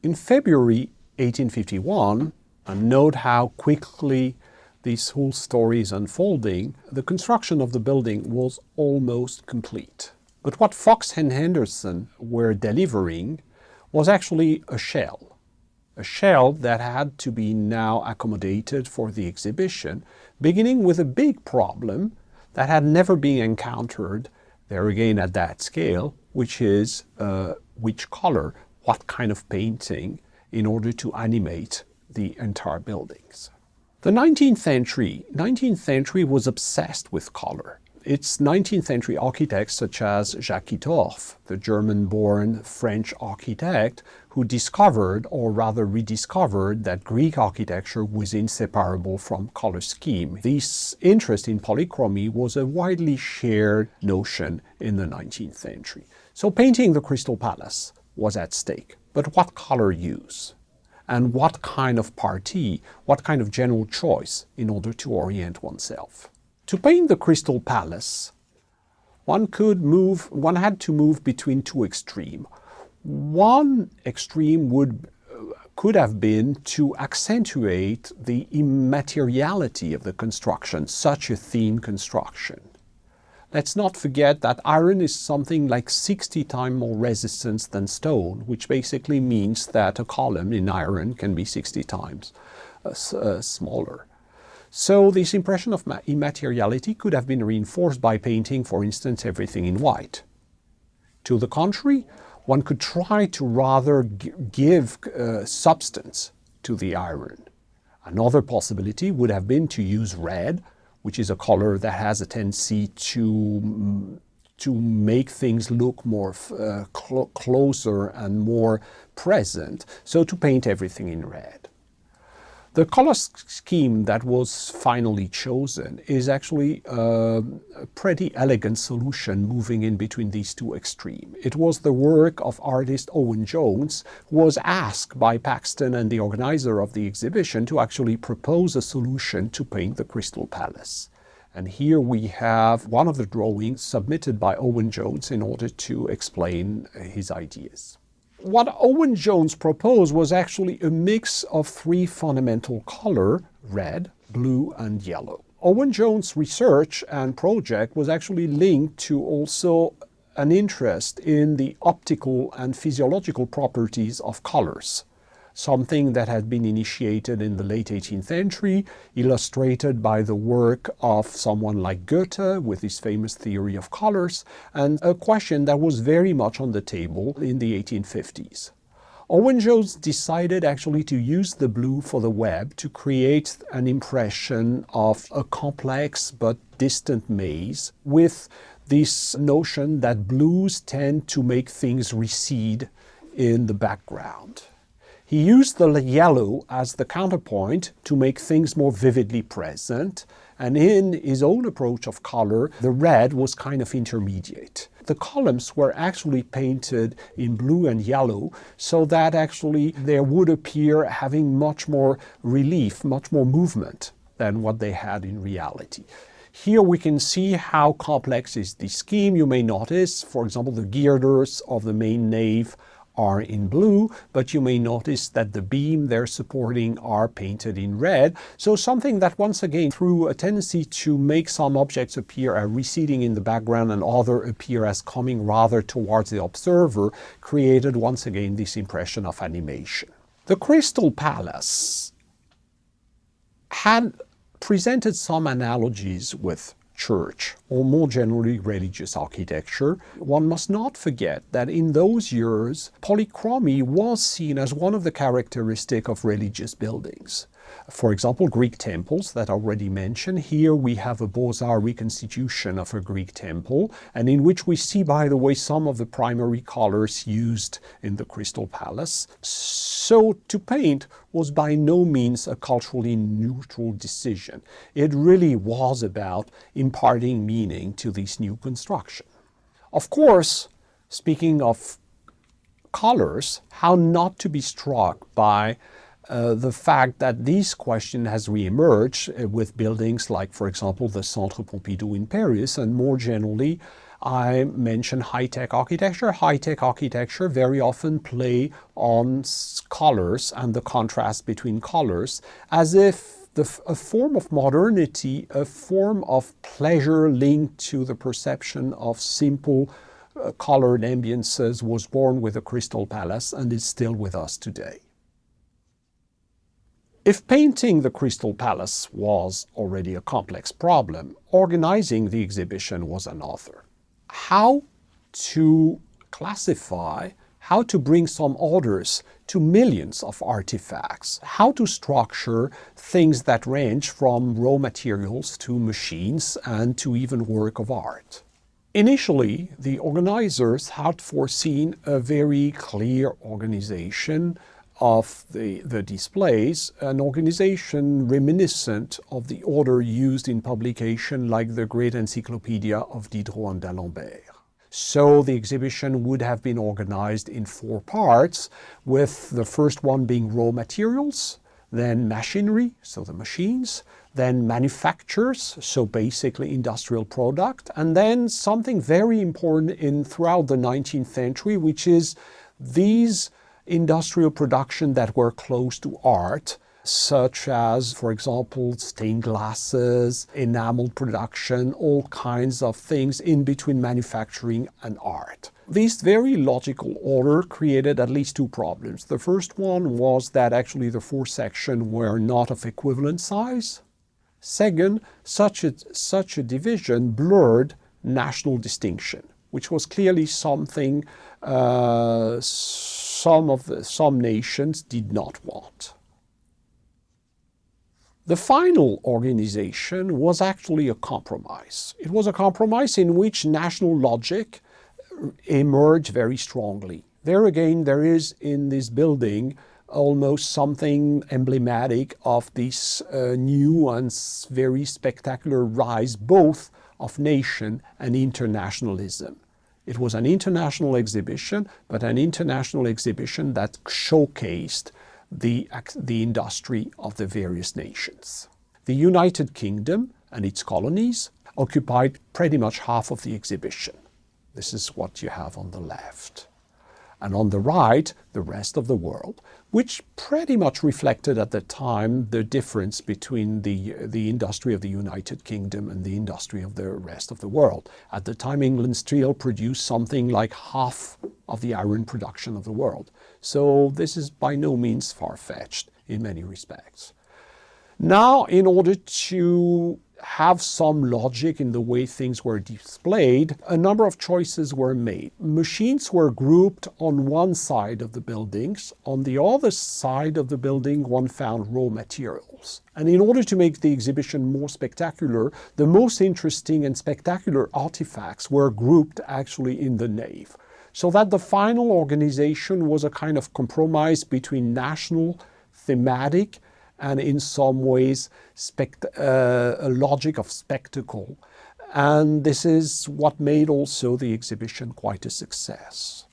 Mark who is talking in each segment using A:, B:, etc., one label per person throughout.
A: In February 1851, and note how quickly this whole story is unfolding, the construction of the building was almost complete. But what Fox and Henderson were delivering was actually a shell that had to be now accommodated for the exhibition, beginning with a big problem that had never been encountered, there again at that scale, which is which color, what kind of painting, in order to animate the entire buildings. The 19th century was obsessed with color. It's 19th century architects such as Jacques Kittorff, the German-born French architect, who discovered, or rather rediscovered, that Greek architecture was inseparable from color scheme. This interest in polychromy was a widely shared notion in the 19th century. So painting the Crystal Palace was at stake. But what color use? And what kind of parti, what kind of general choice in order to orient oneself? To paint the Crystal Palace, one had to move between two extremes. One extreme could have been to accentuate the immateriality of the construction, such a thin construction. Let's not forget that iron is something like 60 times more resistant than stone, which basically means that a column in iron can be 60 times smaller. So this impression of immateriality could have been reinforced by painting, for instance, everything in white. To the contrary, one could try to rather give substance to the iron. Another possibility would have been to use red, which is a color that has a tendency to make things look more closer and more present, so to paint everything in red. The color scheme that was finally chosen is actually a pretty elegant solution moving in between these two extremes. It was the work of artist Owen Jones, who was asked by Paxton and the organizer of the exhibition to actually propose a solution to paint the Crystal Palace. And here we have one of the drawings submitted by Owen Jones in order to explain his ideas. What Owen Jones proposed was actually a mix of three fundamental colors: red, blue, and yellow. Owen Jones' research and project was actually linked to also an interest in the optical and physiological properties of colors, something that had been initiated in the late 18th century, illustrated by the work of someone like Goethe with his famous theory of colors, and a question that was very much on the table in the 1850s. Owen Jones decided actually to use the blue for the web to create an impression of a complex but distant maze, with this notion that blues tend to make things recede in the background. He used the yellow as the counterpoint to make things more vividly present, and in his own approach of color, the red was kind of intermediate. The columns were actually painted in blue and yellow, so that actually they would appear having much more relief, much more movement than what they had in reality. Here we can see how complex is the scheme. You may notice, for example, the girders of the main nave are in blue, but you may notice that the beam they're supporting are painted in red. So something that, once again, through a tendency to make some objects appear as receding in the background and other appear as coming rather towards the observer, created once again this impression of animation. The Crystal Palace had presented some analogies with church, or more generally religious architecture. One must not forget that in those years, polychromy was seen as one of the characteristics of religious buildings. For example, Greek temples that I already mentioned. Here we have a Beaux-Arts reconstitution of a Greek temple, and in which we see, by the way, some of the primary colors used in the Crystal Palace. So to paint was by no means a culturally neutral decision. It really was about imparting meaning to this new construction. Of course, speaking of colors, how not to be struck by the fact that this question has re-emerged with buildings like, for example, the Centre Pompidou in Paris, and more generally I mentioned high-tech architecture. High-tech architecture very often play on colors and the contrast between colors, as if a form of modernity, a form of pleasure linked to the perception of simple colored ambiances was born with the Crystal Palace and is still with us today. If painting the Crystal Palace was already a complex problem, organizing the exhibition was another. How to classify, how to bring some orders to millions of artifacts, how to structure things that range from raw materials to machines and to even work of art. Initially, the organizers had foreseen a very clear organization of the displays, an organization reminiscent of the order used in publication like the Great Encyclopedia of Diderot and d'Alembert. So the exhibition would have been organized in 4 parts, with the first one being raw materials, then machinery, so the machines, then manufactures, so basically industrial product, and then something very important throughout the 19th century, which is these industrial production that were close to art, such as, for example, stained glasses, enamel production, all kinds of things in between manufacturing and art. This very logical order created at least 2 problems. The first one was that actually the 4 sections were not of equivalent size. Second, such a division blurred national distinction, which was clearly something some nations did not want. The final organization was actually a compromise. It was a compromise in which national logic emerged very strongly. There again, there is in this building almost something emblematic of this new and very spectacular rise both of nation and internationalism. It was an international exhibition, but an international exhibition that showcased the industry of the various nations. The United Kingdom and its colonies occupied pretty much half of the exhibition. This is what you have on the left. And on the right, the rest of the world, which pretty much reflected at the time the difference between the industry of the United Kingdom and the industry of the rest of the world. At the time, England still produced something like half of the iron production of the world. So this is by no means far-fetched in many respects. Now, in order to have some logic in the way things were displayed, a number of choices were made. Machines were grouped on one side of the buildings. On the other side of the building, one found raw materials. And in order to make the exhibition more spectacular, the most interesting and spectacular artifacts were grouped actually in the nave, so that the final organization was a kind of compromise between national, thematic, and in some ways a logic of spectacle. And this is what made also the exhibition quite a success.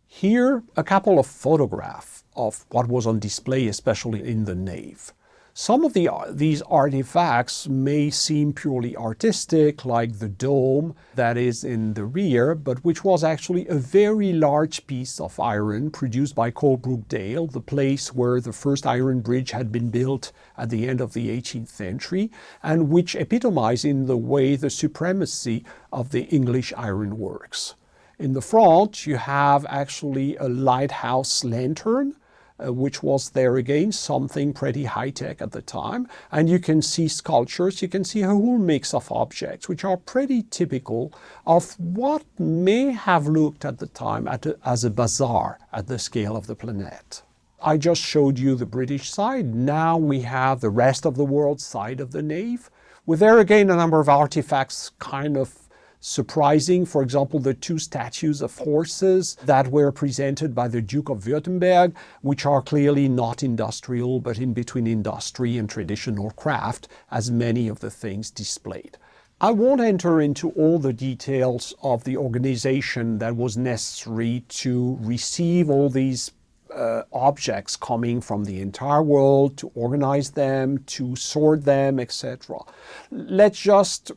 A: Here, a couple of photographs of what was on display, especially in the nave. Some of these artifacts may seem purely artistic, like the dome that is in the rear, but which was actually a very large piece of iron produced by Coalbrookdale, the place where the first iron bridge had been built at the end of the 18th century, and which epitomized in the way the supremacy of the English ironworks. In the front, you have actually a lighthouse lantern, which was there again something pretty high-tech at the time. And you can see sculptures, you can see a whole mix of objects which are pretty typical of what may have looked at the time as a bazaar at the scale of the planet. I just showed you the British side. Now we have the rest of the world side of the nave, with there again a number of artifacts kind of surprising. For example, the 2 statues of horses that were presented by the Duke of Württemberg, which are clearly not industrial, but in between industry and traditional craft, as many of the things displayed. I won't enter into all the details of the organization that was necessary to receive all these objects coming from the entire world, to organize them, to sort them, etc. Let's just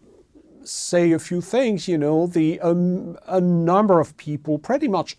A: say a few things. You know, a number of people, pretty much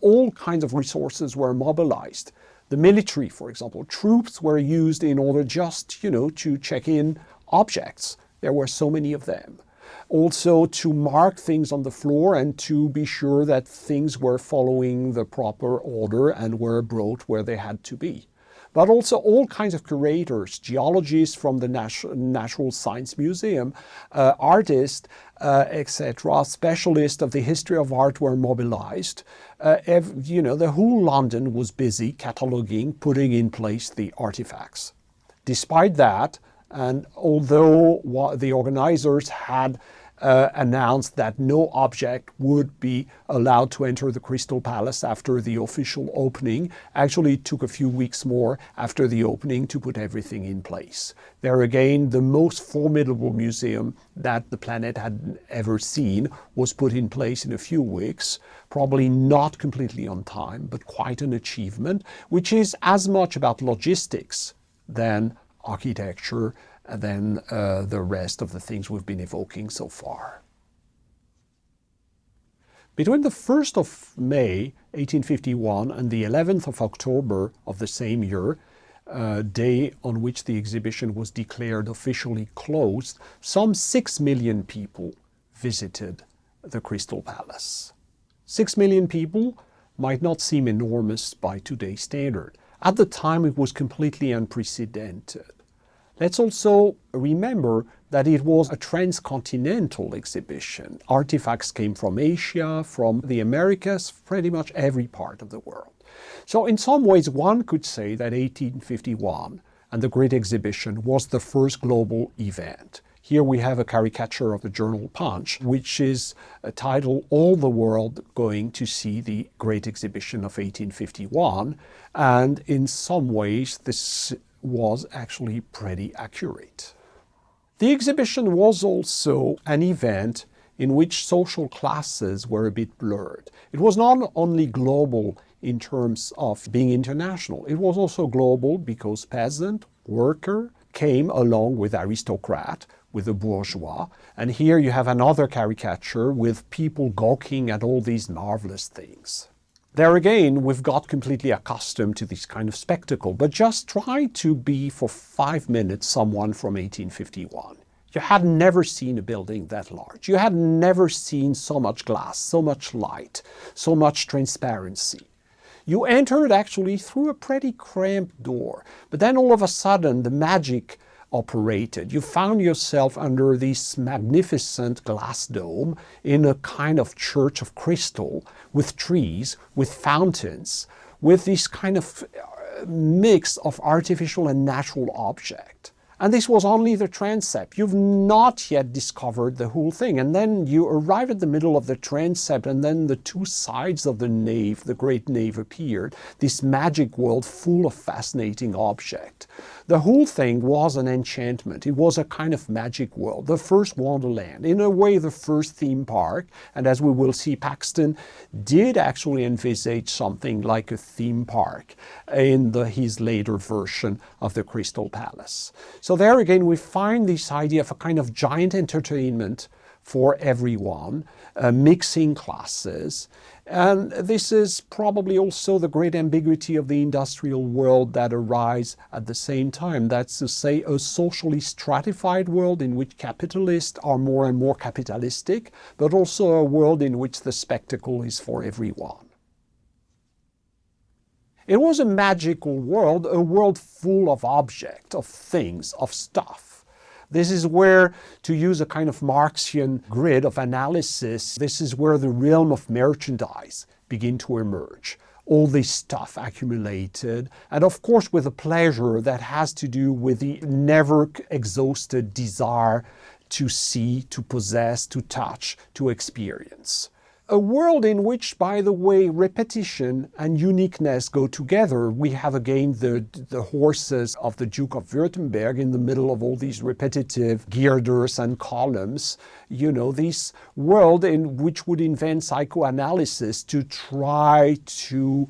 A: all kinds of resources were mobilized. The military, for example, troops were used in order just, you know, to check in objects. There were so many of them. Also to mark things on the floor and to be sure that things were following the proper order and were brought where they had to be. But also all kinds of curators, geologists from the Natural Science Museum, artists, etc., specialists of the history of art were mobilized. You know, the whole London was busy cataloging, putting in place the artifacts. Despite that, and although the organizers had announced that no object would be allowed to enter the Crystal Palace after the official opening, actually it took a few weeks more after the opening to put everything in place. There again, the most formidable museum that the planet had ever seen was put in place in a few weeks, probably not completely on time, but quite an achievement, which is as much about logistics than architecture than the rest of the things we've been evoking so far. Between the 1st of May 1851 and the 11th of October of the same year, day on which the exhibition was declared officially closed, some 6 million people visited the Crystal Palace. 6 million people might not seem enormous by today's standard. At the time, it was completely unprecedented. Let's also remember that it was a transcontinental exhibition. Artifacts came from Asia, from the Americas, pretty much every part of the world. So in some ways, one could say that 1851 and the Great Exhibition was the first global event. Here we have a caricature of the journal Punch, which is titled "All the World Going to See the Great Exhibition of 1851." And in some ways, this was actually pretty accurate. The exhibition was also an event in which social classes were a bit blurred. It was not only global in terms of being international, it was also global because peasant, worker came along with aristocrat, with the bourgeois, and here you have another caricature with people gawking at all these marvelous things. There again, we've got completely accustomed to this kind of spectacle, but just try to be for 5 minutes someone from 1851. You had never seen a building that large. You had never seen so much glass, so much light, so much transparency. You entered actually through a pretty cramped door, but then all of a sudden the magic operated. You found yourself under this magnificent glass dome in a kind of church of crystal with trees, with fountains, with this kind of mix of artificial and natural object. And this was only the transept. You've not yet discovered the whole thing. And then you arrive at the middle of the transept, and then the two sides of the nave, the great nave, appeared. This magic world full of fascinating objects. The whole thing was an enchantment. It was a kind of magic world, the first Wonderland, in a way the first theme park. And as we will see, Paxton did actually envisage something like a theme park in his later version of the Crystal Palace. So there again, we find this idea of a kind of giant entertainment for everyone, mixing classes. And this is probably also the great ambiguity of the industrial world that arises at the same time. That's to say, a socially stratified world in which capitalists are more and more capitalistic, but also a world in which the spectacle is for everyone. It was a magical world, a world full of objects, of things, of stuff. This is where, to use a kind of Marxian grid of analysis, this is where the realm of merchandise begin to emerge. All this stuff accumulated, and of course with a pleasure that has to do with the never exhausted desire to see, to possess, to touch, to experience. A world in which, by the way, repetition and uniqueness go together. We have again the horses of the Duke of Württemberg in the middle of all these repetitive girders and columns. You know, this world in which would invent psychoanalysis to try to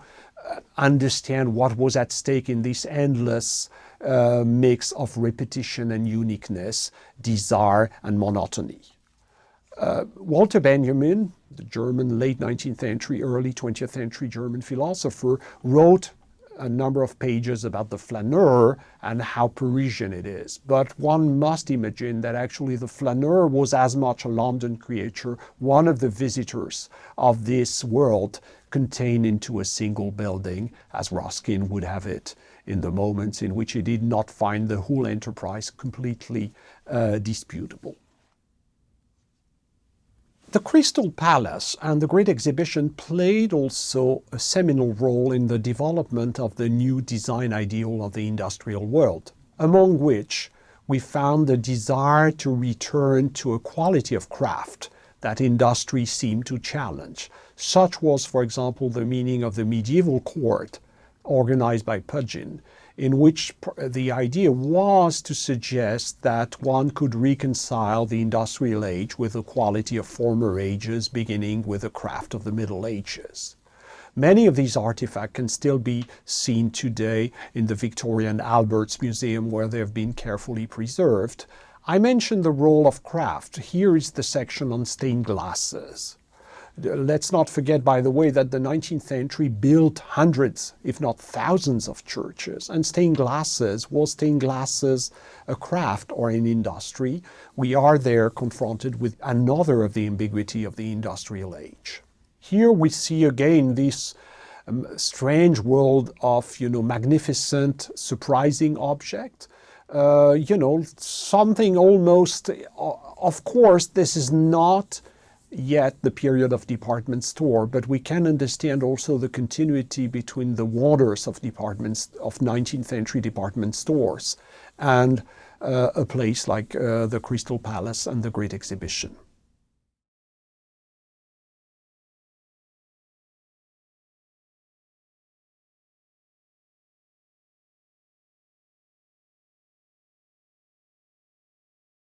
A: understand what was at stake in this endless mix of repetition and uniqueness, desire and monotony. Walter Benjamin, the German late 19th century, early 20th century German philosopher, wrote a number of pages about the flaneur and how Parisian it is. But one must imagine that actually the flaneur was as much a London creature, one of the visitors of this world contained into a single building, as Ruskin would have it in the moments in which he did not find the whole enterprise completely disputable. The Crystal Palace and the Great Exhibition played also a seminal role in the development of the new design ideal of the industrial world, among which we found the desire to return to a quality of craft that industry seemed to challenge. Such was, for example, the meaning of the medieval court organized by Pugin, in which the idea was to suggest that one could reconcile the industrial age with the quality of former ages, beginning with the craft of the Middle Ages. Many of these artifacts can still be seen today in the Victoria and Albert's Museum, where they have been carefully preserved. I mentioned the role of craft. Here is the section on stained glasses. Let's not forget, by the way, that the 19th century built hundreds, if not thousands, of churches. And stained glasses, was stained glasses a craft or an industry? We are there confronted with another of the ambiguity of the industrial age. Here we see again this strange world of, magnificent, surprising object. Something almost, of course, this is not yet the period of department store, but we can understand also the continuity between the wonders of 19th century department stores and a place like the Crystal Palace and the Great Exhibition.